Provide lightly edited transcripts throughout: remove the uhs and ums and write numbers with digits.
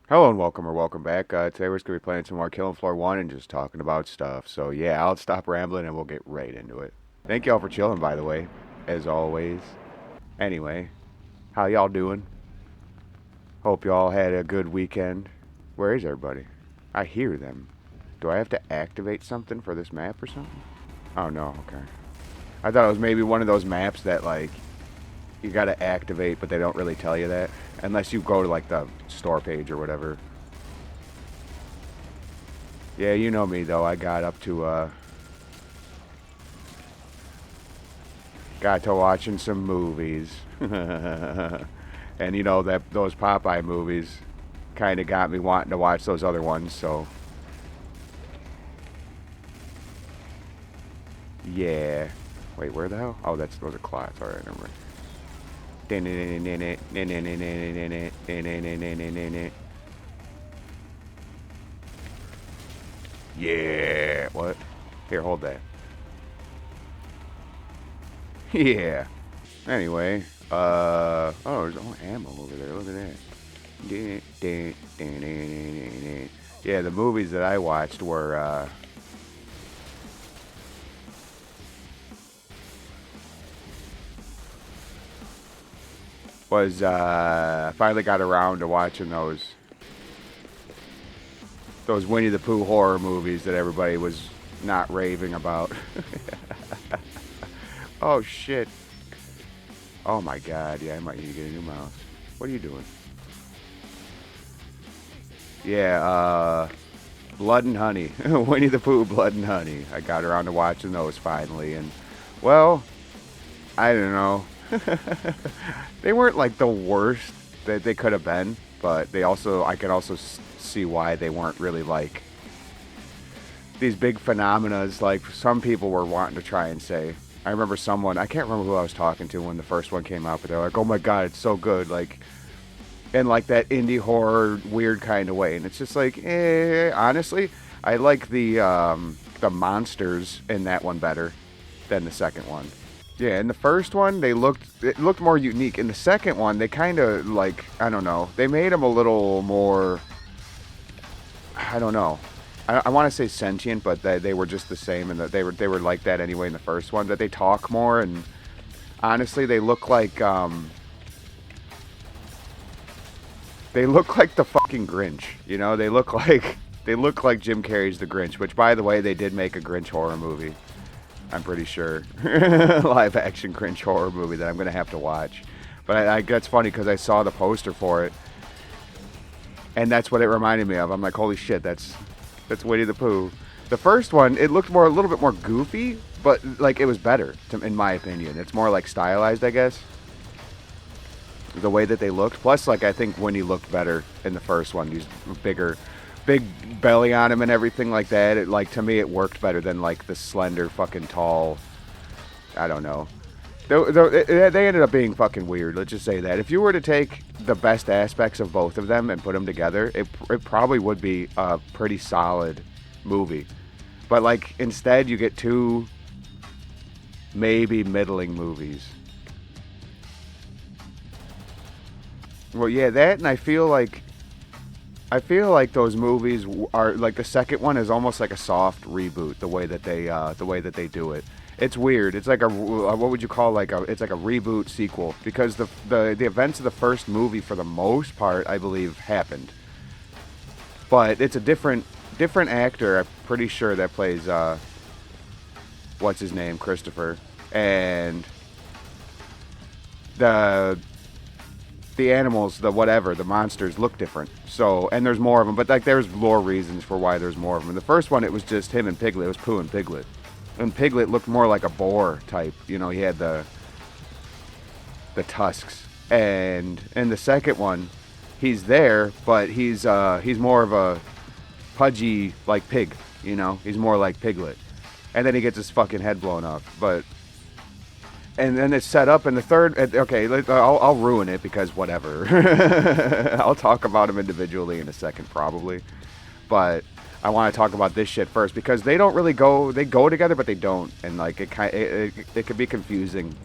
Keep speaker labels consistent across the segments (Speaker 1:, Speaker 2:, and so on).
Speaker 1: Hello and welcome or welcome back. Today we're just going to be playing some more Killing Floor 1 and just talking about stuff. So yeah, I'll stop rambling and we'll get right into it. Thank y'all for chilling, by the way, as always. Anyway, how y'all doing? Hope y'all had a good weekend. Where is everybody? I hear them. Do I have to activate something for this map or something? Oh no, okay. I thought it was maybe one of those maps that like you gotta activate, but they don't really tell you that. Unless you go to like the store page or whatever. Yeah, you know me though. I got to watching some movies. And you know that those Popeye movies kind of got me wanting to watch those other ones, so yeah. Wait, where the hell? Oh, those are clots. All right, never mind. Yeah. What? Here, hold that. Yeah. Anyway, oh, there's all ammo over there. Look at that. Yeah, the movies that I watched were, I finally got around to watching those Winnie the Pooh horror movies that everybody was not raving about. Oh shit. Oh my god, yeah, I might need to get a new mouse. What are you doing? Yeah, Blood and Honey. Winnie the Pooh, Blood and Honey. I got around to watching those finally, and, well, I don't know. They weren't like the worst that they could have been, but I could also see why they weren't really like these big phenomenas like some people were wanting to try and say. I remember I can't remember who I was talking to when the first one came out, but they're like, oh my god, it's so good. Like, in like that indie horror weird kind of way. And it's just like, honestly, I like the monsters in that one better than the second one. Yeah, in the first one, it looked more unique. In the second one, they kind of like, I don't know, they made them a little more, I don't know. I want to say sentient, but they were just the same, and that they were like that anyway in the first one. That they talk more, and honestly, they look like the fucking Grinch. You know, they look like Jim Carrey's The Grinch. Which, by the way, they did make a Grinch horror movie. I'm pretty sure, live action Grinch horror movie that I'm gonna have to watch. But that's funny because I saw the poster for it, and that's what it reminded me of. I'm like, holy shit, that's Winnie the Pooh. The first one, it looked a little bit more goofy, but like it was better, in my opinion. It's more like stylized, I guess. The way that they looked. Plus, like I think Winnie looked better in the first one. He's bigger, big belly on him and everything like that. It like to me it worked better than like the slender, fucking tall. I don't know. They ended up being fucking weird. Let's just say that. If you were to take the best aspects of both of them and put them together, it probably would be a pretty solid movie. But like instead, you get two maybe middling movies. Well, yeah, that, and I feel like those movies are like the second one is almost like a soft reboot. The way that they do it. It's weird. It's like what would you call like a? It's like a reboot sequel because the events of the first movie for the most part I believe happened, but it's a different actor. I'm pretty sure that plays what's his name, Christopher, and the the animals, the monsters look different. So, and there's more of them, but like there's lore reasons for why there's more of them. In the first one, it was just him and Piglet. It was Pooh and Piglet, and Piglet looked more like a boar type. You know, he had the tusks. And in the second one, he's there, but he's more of a pudgy like pig. You know, he's more like Piglet. And then he gets his fucking head blown off. But and then it's set up in the third. Okay, I'll ruin it because whatever. I'll talk about them individually in a second, probably. But I want to talk about this shit first because they don't really go. They go together, but they don't, and like it could be confusing.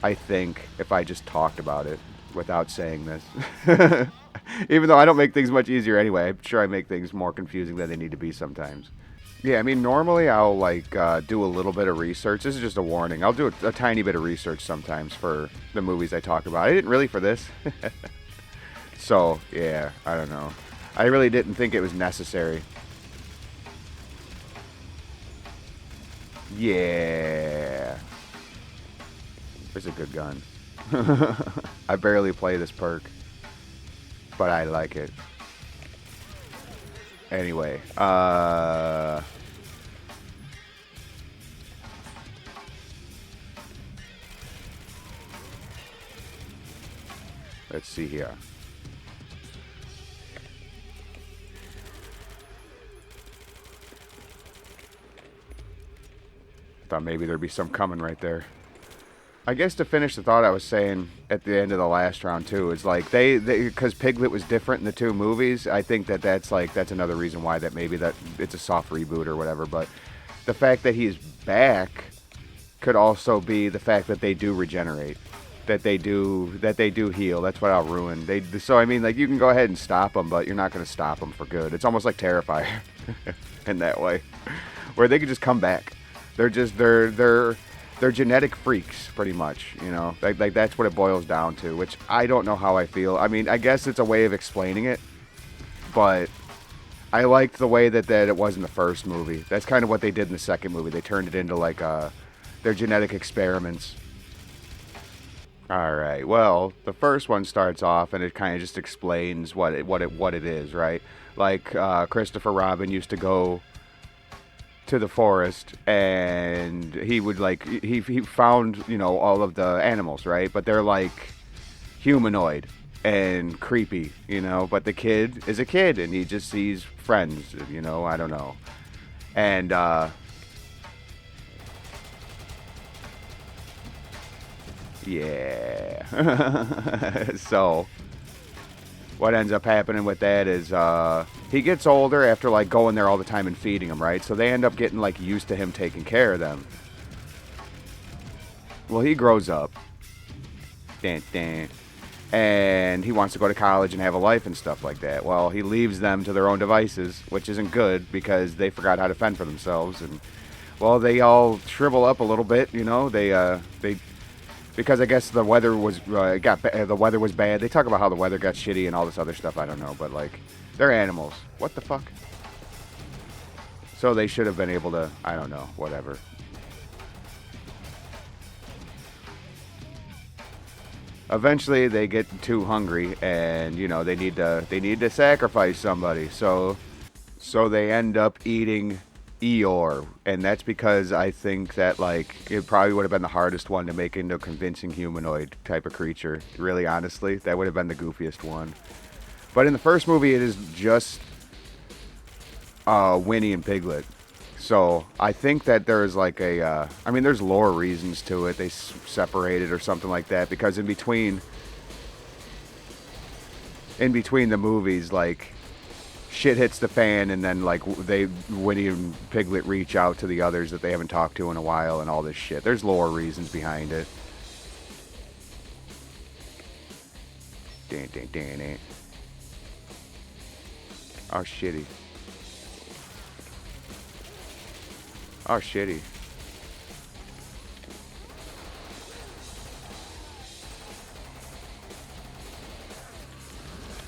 Speaker 1: I think if I just talked about it without saying this. Even though I don't make things much easier anyway. I'm sure I make things more confusing than they need to be sometimes. Yeah, I mean, normally I'll like do a little bit of research. This is just a warning. I'll do a tiny bit of research sometimes for the movies I talk about. I didn't really for this. So, yeah, I don't know. I really didn't think it was necessary. Yeah. It's a good gun. I barely play this perk, but I like it. Anyway, let's see here. Thought maybe there'd be some coming right there. I guess to finish the thought I was saying at the end of the last round too, is like they because Piglet was different in the two movies. I think that's another reason why that maybe that it's a soft reboot or whatever. But the fact that he's back could also be the fact that they do regenerate, that they do heal. That's what I'll ruin. So I mean, like, you can go ahead and stop them, but you're not going to stop them for good. It's almost like Terrifier in that way, where they could just come back. They're genetic freaks, pretty much, you know. Like that's what it boils down to, which I don't know how I feel. I mean, I guess it's a way of explaining it, but I liked the way that it was in the first movie. That's kind of what they did in the second movie. They turned it into like their genetic experiments. All right. Well, the first one starts off and it kind of just explains what it is, right? Like Christopher Robin used to go to the forest and he would like he found, you know, all of the animals, right? But they're like humanoid and creepy, you know, but the kid is a kid and he just sees friends, you know, I don't know. And yeah. So what ends up happening with that is he gets older after like going there all the time and feeding him, right? So they end up getting like used to him taking care of them. Well, he grows up. And he wants to go to college and have a life and stuff like that. Well, he leaves them to their own devices, which isn't good because they forgot how to fend for themselves. And well, they all shrivel up a little bit, you know. They because I guess the weather was the weather was bad. They talk about how the weather got shitty and all this other stuff. I don't know, but like they're animals. What the fuck? So they should have been able to. I don't know. Whatever. Eventually, they get too hungry, and you know they need to sacrifice somebody. So they end up eating Eeyore, and that's because I think that like it probably would have been the hardest one to make into a convincing humanoid type of creature. Really, honestly, that would have been the goofiest one. But in the first movie, it is just Winnie and Piglet. So I think that there's like I mean, there's lore reasons to it. They separated or something like that because in between the movies, like shit hits the fan, and then like Winnie and Piglet reach out to the others that they haven't talked to in a while, and all this shit. There's lore reasons behind it. Dan. Oh shitty. Oh shitty.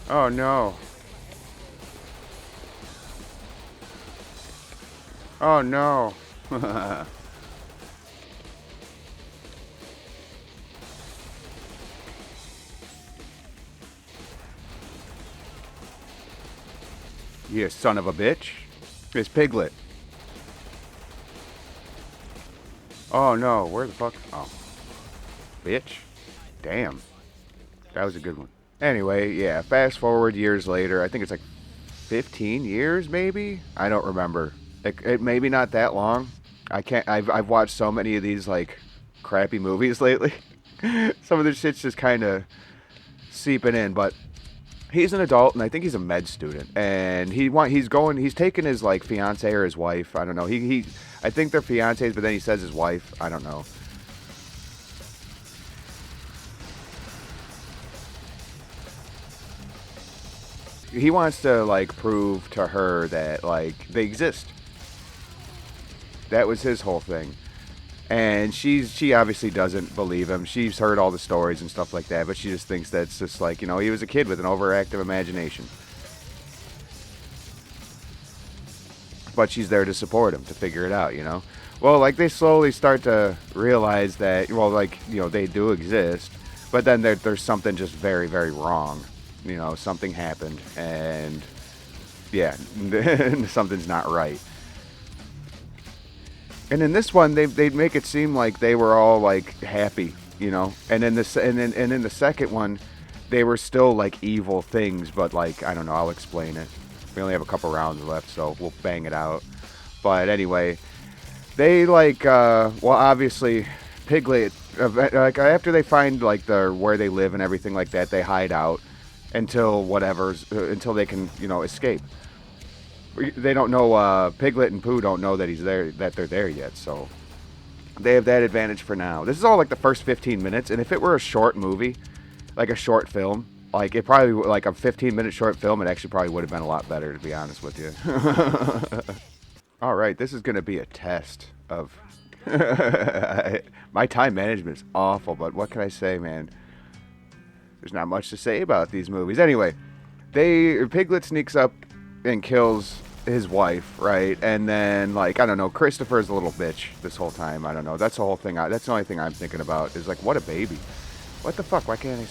Speaker 1: Oh no. Oh no. You son of a bitch. It's Piglet. Oh no, where the fuck? Oh. Bitch. Damn. That was a good one. Anyway, yeah, fast forward years later. I think it's like 15 years maybe? I don't remember. It maybe not that long. I've watched so many of these like crappy movies lately. Some of this shit's just kind of seeping in, but he's an adult and I think he's a med student, and he's taking his like fiance or his wife. I don't know. I think they're fiancés, but then he says his wife. I don't know. he wants to like prove to her that like they exist. That was his whole thing. And she obviously doesn't believe him. She's heard all the stories and stuff like that, but she just thinks that's just like, you know, he was a kid with an overactive imagination. But she's there to support him, to figure it out, you know? Well, like, they slowly start to realize that, well, like, you know, they do exist, but then there's something just very, very wrong. You know, something happened, and, yeah, something's not right. And in this one, they make it seem like they were all, like, happy, you know? And in the second one, they were still, like, evil things, but, like, I don't know, I'll explain it. We only have a couple rounds left, so we'll bang it out. But anyway, they like, well, obviously, Piglet, like after they find like where they live and everything like that, they hide out until until they can, you know, escape. They don't know, Piglet and Pooh don't know that he's there, that they're there yet, so they have that advantage for now. This is all like the first 15 minutes, and if it were a short movie, like a short film, like, it probably, like, a 15-minute short film, it actually probably would have been a lot better, to be honest with you. All right, this is going to be a test of... My time management is awful, but what can I say, man? There's not much to say about these movies. Anyway, Piglet sneaks up and kills his wife, right? And then, like, I don't know, Christopher's a little bitch this whole time. I don't know. That's the whole thing. That's the only thing I'm thinking about is, like, what a baby. What the fuck? Why can't I...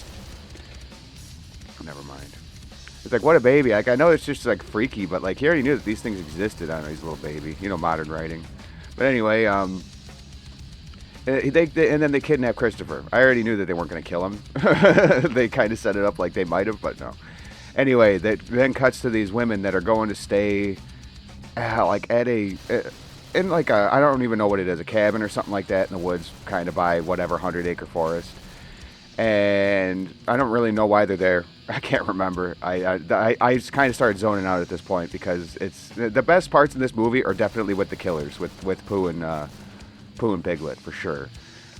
Speaker 1: Never mind. It's like, what a baby. Like, I know it's just, like, freaky, but, like, he already knew that these things existed. I don't know, he's a little baby. You know, modern writing. But anyway, and then they kidnap Christopher. I already knew that they weren't going to kill him. They kind of set it up like they might have, but no. Anyway, that then cuts to these women that are going to stay, like, at in, like, I don't even know what it is, a cabin or something like that in the woods, kind of by whatever 100-acre forest. And I don't really know why they're there. I can't remember. I just kind of started zoning out at this point because it's the best parts in this movie are definitely with the killers, with Pooh and Piglet for sure.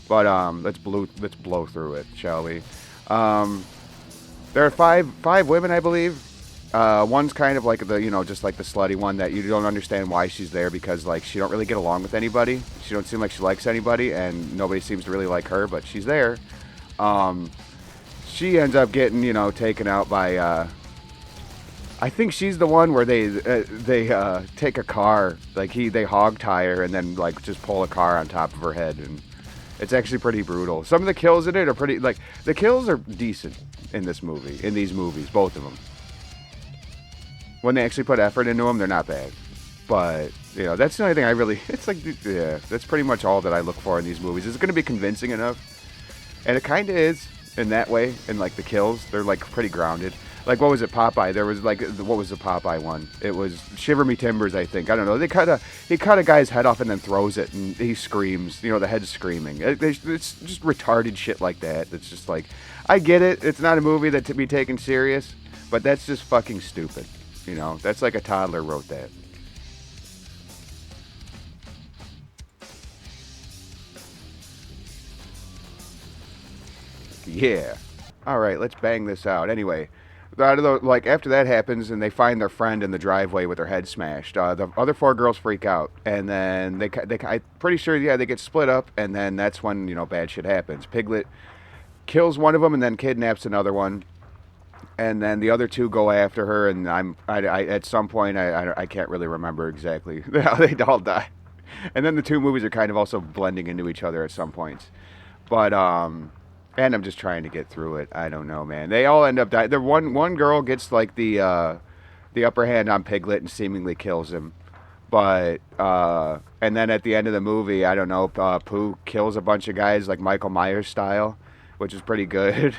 Speaker 1: But let's blow through it, shall we? There are five women, I believe. One's kind of like just like the slutty one that you don't understand why she's there because like she don't really get along with anybody. She don't seem like she likes anybody, and nobody seems to really like her. But she's there. She ends up getting, taken out by, I think she's the one where they take a car, like they hog tie her and then like just pull a car on top of her head, and it's actually pretty brutal. Some of the kills in it are pretty, like, the kills are decent in these movies, both of them. When they actually put effort into them, they're not bad. But, that's the only thing I really, it's like, yeah, that's pretty much all that I look for in these movies. Is it going to be convincing enough? And it kind of is in that way. And like the kills, they're like pretty grounded. Like, what was it, Popeye? There was like, what was the Popeye one? It was Shiver Me Timbers, I think. I don't know. He cut a guy's head off and then throws it, and he screams. The head's screaming. It's just retarded shit like that. It's just like, I get it. It's not a movie that to be taken serious, but that's just fucking stupid. That's like a toddler wrote that. Yeah. All right, let's bang this out. Anyway, after that happens and they find their friend in the driveway with their head smashed, the other four girls freak out, and then I'm pretty sure, yeah, they get split up, and then that's when bad shit happens. Piglet kills one of them and then kidnaps another one, and then the other two go after her, and I at some point I can't really remember exactly how they all die, and then the two movies are kind of also blending into each other at some points, but and I'm just trying to get through it. I don't know, man. They all end up dying. The one girl gets like the upper hand on Piglet and seemingly kills him. But and then at the end of the movie, I don't know, Pooh kills a bunch of guys like Michael Myers style, which is pretty good.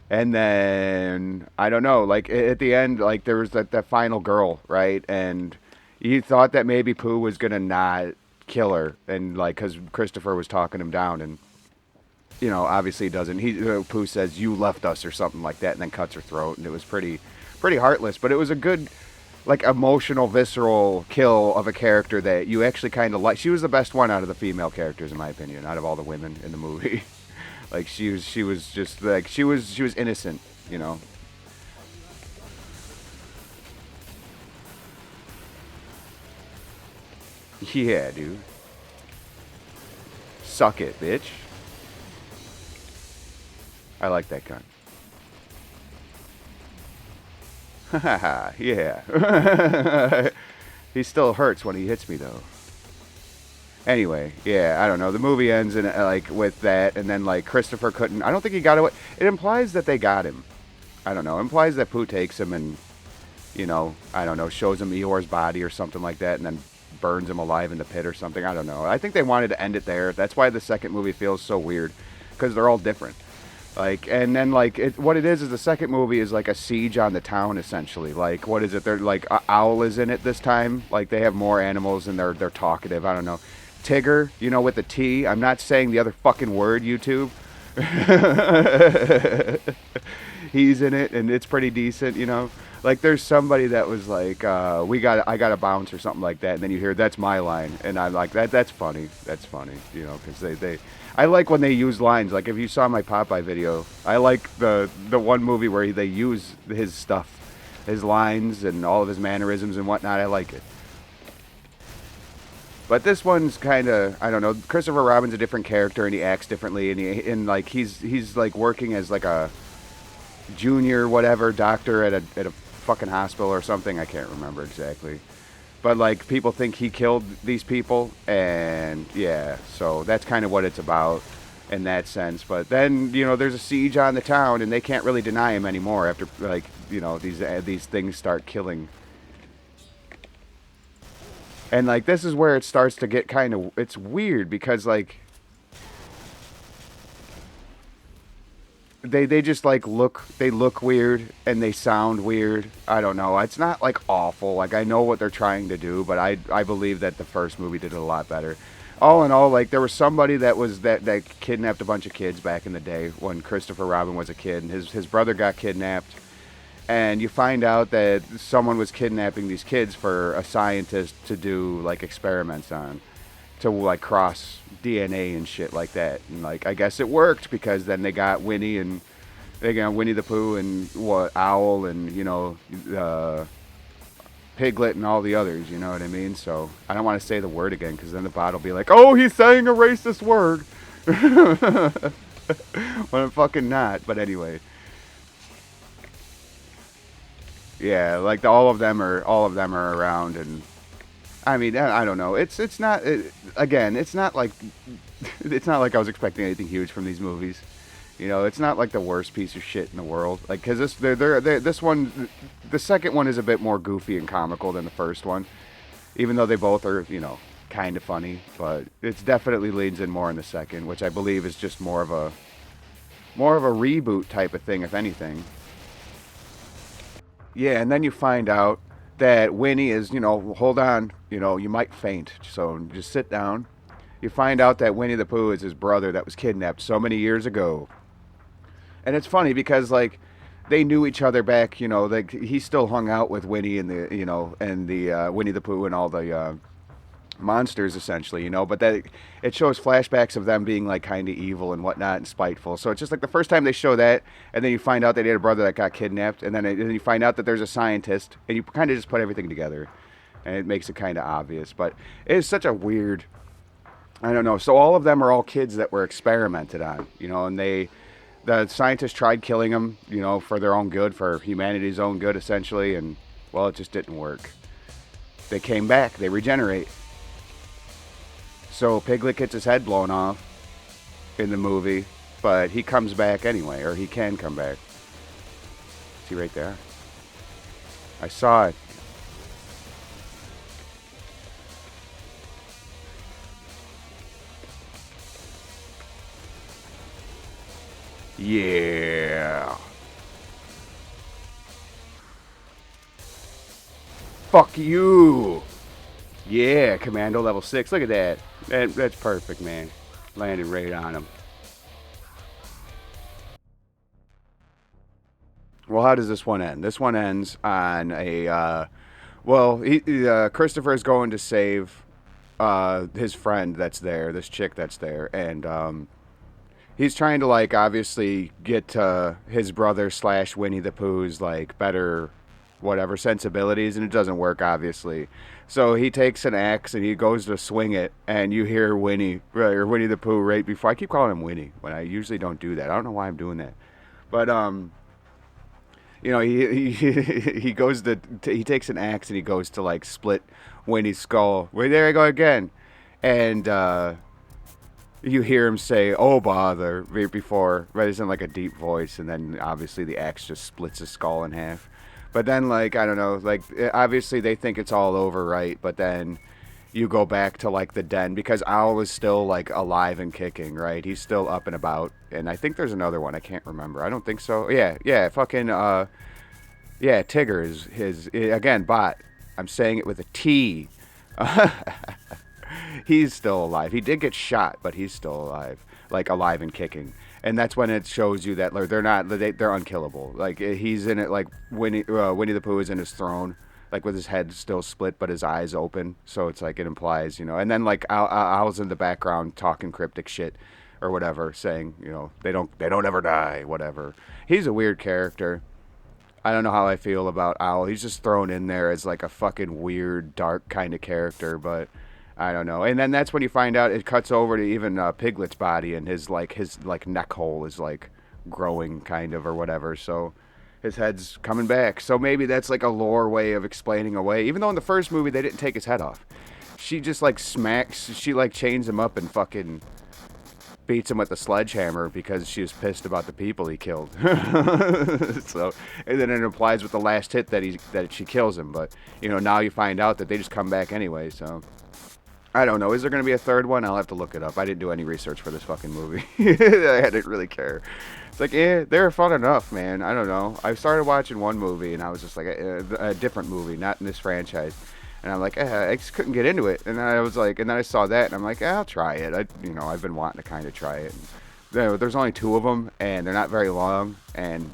Speaker 1: And then I don't know, like at the end, like there was that final girl, right? And you thought that maybe Pooh was gonna not kill her, and like because Christopher was talking him down, and obviously he doesn't. Pooh says, "You left us," or something like that, and then cuts her throat, and it was pretty heartless. But it was a good, like, emotional, visceral kill of a character that you actually kind of like. She was the best one out of the female characters, in my opinion, out of all the women in the movie. Like she was just like she was innocent, Yeah, dude. Suck it, bitch. I like that gun. Haha, yeah. He still hurts when he hits me, though. Anyway, yeah, I don't know. The movie ends in like with that, and then like Christopher couldn't. I don't think he got away. It implies that they got him. I don't know. It implies that Pooh takes him and, I don't know, shows him Eeyore's body or something like that, and then burns him alive in the pit or something. I don't know. I think they wanted to end it there. That's why the second movie feels so weird, because they're all different. Like, and then like what it is the second movie is like a siege on the town essentially. Like, what is it? They're like Owl is in it this time. Like they have more animals and they're talkative. I don't know. Tigger, with the T. I'm not saying the other fucking word, YouTube. He's in it and it's pretty decent. Like there's somebody that was like, I gotta bounce or something like that, and then you hear that's my line, and I'm like that's funny. That's funny, because they I like when they use lines. Like if you saw my Popeye video, I like the one movie where they use his stuff, his lines and all of his mannerisms and whatnot. I like it. But this one's kind of, I don't know. Christopher Robin's a different character and he acts differently, and like he's like working as like a junior whatever doctor at a fucking hospital or something. I can't remember exactly. But like people think he killed these people, and yeah, so that's kind of what it's about in that sense. But then there's a siege on the town, and they can't really deny him anymore after like these things start killing. And like this is where it starts to get it's weird because like they just like look weird and they sound weird. I don't know. It's not like awful. Like I know what they're trying to do, but I believe that the first movie did it a lot better. All in all, like there was somebody that kidnapped a bunch of kids back in the day when Christopher Robin was a kid, and his brother got kidnapped. And you find out that someone was kidnapping these kids for a scientist to do like experiments on, to like cross DNA and shit like that. And like I guess it worked because then they got Winnie the Pooh and Owl and Piglet and all the others. You know what I mean? So I don't want to say the word again because then the bot will be like, "Oh, he's saying a racist word," when I'm fucking not. But anyway. Yeah, like all of them are around, and I mean I don't know. It's not it's not like I was expecting anything huge from these movies. It's not like the worst piece of shit in the world. Like because this one, the second one is a bit more goofy and comical than the first one, even though they both are kind of funny. But it's definitely leans in more in the second, which I believe is just more of a reboot type of thing, if anything. Yeah, and then you find out that Winnie is, hold on, you might faint, so just sit down. You find out that Winnie the Pooh is his brother that was kidnapped so many years ago. And it's funny because, like, they knew each other back, like, he still hung out with Winnie and the Winnie the Pooh and all the monsters essentially, but that it shows flashbacks of them being like kind of evil and whatnot and spiteful. So it's just like the first time they show that, and then you find out that they had a brother that got kidnapped, and then you find out that there's a scientist, and you kind of just put everything together, and it makes it kind of obvious. But it's such a weird, I don't know. So all of them are all kids that were experimented on, and the scientists tried killing them, for their own good, for humanity's own good essentially, and well, it just didn't work. They came back, they regenerate. So Piglet gets his head blown off in the movie, but he comes back anyway, or he can come back. See right there? I saw it. Yeah. Fuck you. Yeah, Commando level 6. Look at that. That's perfect, man. Landed right on him. Well, how does this one end? This one ends on a, Christopher is going to save his friend that's there, this chick that's there, and he's trying to, like, obviously get his brother / Winnie the Pooh's, like, better whatever sensibilities, and it doesn't work, obviously. So he takes an axe and he goes to swing it, and you hear Winnie, or Winnie the Pooh, right before. I keep calling him Winnie when I usually don't do that. I don't know why I'm doing that, but you know, he goes to he takes an axe and he goes to like split Winnie's skull. Wait, there I go again, and you hear him say, "Oh bother," right before, right? It's in like a deep voice, and then obviously the axe just splits his skull in half. But then, like, I don't know, like, obviously they think it's all over, right? But then you go back to like the den because Owl is still like alive and kicking, right? He's still up and about, and I think there's another one. I can't remember. I don't think so. Yeah, fucking yeah, Tigger is his again. Bot. I'm saying it with a T. He's still alive. He did get shot, but he's still alive, like alive and kicking. And that's when it shows you that they're not, they're unkillable. Like he's in it, like Winnie the Pooh is in his throne, like with his head still split but his eyes open. So it's like it implies, you know. And then like Owl's in the background talking cryptic shit or whatever, saying, you know, they don't ever die, whatever. He's a weird character. I don't know how I feel about Owl. He's just thrown in there as like a fucking weird, dark kind of character, but I don't know. And then that's when you find out it cuts over to even Piglet's body, and his neck hole is like growing kind of or whatever. So his head's coming back. So maybe that's like a lore way of explaining away. Even though in the first movie they didn't take his head off. She just like smacks, she like chains him up and fucking beats him with a sledgehammer because she was pissed about the people he killed. So, and then it implies with the last hit that she kills him. But you know, now you find out that they just come back anyway. So I don't know. Is there going to be a third one? I'll have to look it up. I didn't do any research for this fucking movie. I didn't really care. It's like, they're fun enough, man. I don't know. I started watching one movie and I was just like a different movie, not in this franchise. And I'm like, I just couldn't get into it. And then I was like, and then I saw that, and I'm like, I'll try it. I've been wanting to kind of try it. And there's only 2 of them, and they're not very long, and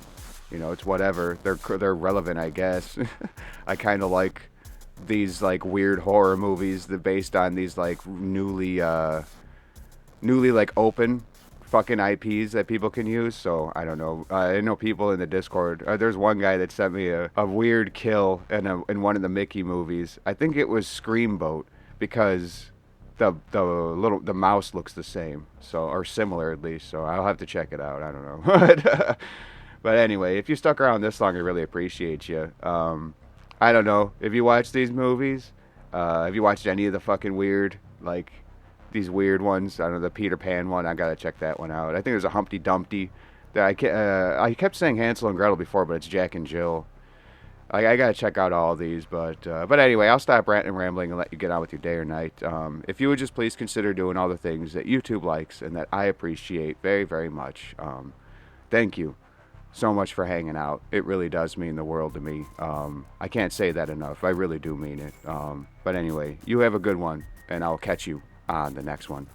Speaker 1: you know, it's whatever. They're relevant, I guess. I kind of like these like weird horror movies that based on these like newly like open fucking IPs that people can use. So I don't know. I know people in the Discord. There's one guy that sent me a weird kill in one of the Mickey movies. I think it was Screamboat because the mouse looks the same, so, or similar at least. So I'll have to check it out. I don't know. But anyway, if you stuck around this long, I really appreciate you. I don't know if you watch these movies. Have you watched any of the fucking weird, like these weird ones? I don't know, the Peter Pan one. I gotta check that one out. I think there's a Humpty Dumpty. I kept saying Hansel and Gretel before, but it's Jack and Jill. I gotta check out all of these, but anyway, I'll stop ranting and rambling and let you get on with your day or night. If you would just please consider doing all the things that YouTube likes and that I appreciate very, very much. Thank you so much for hanging out. It really does mean the world to me. I can't say that enough. I really do mean it. But anyway, you have a good one, and I'll catch you on the next one.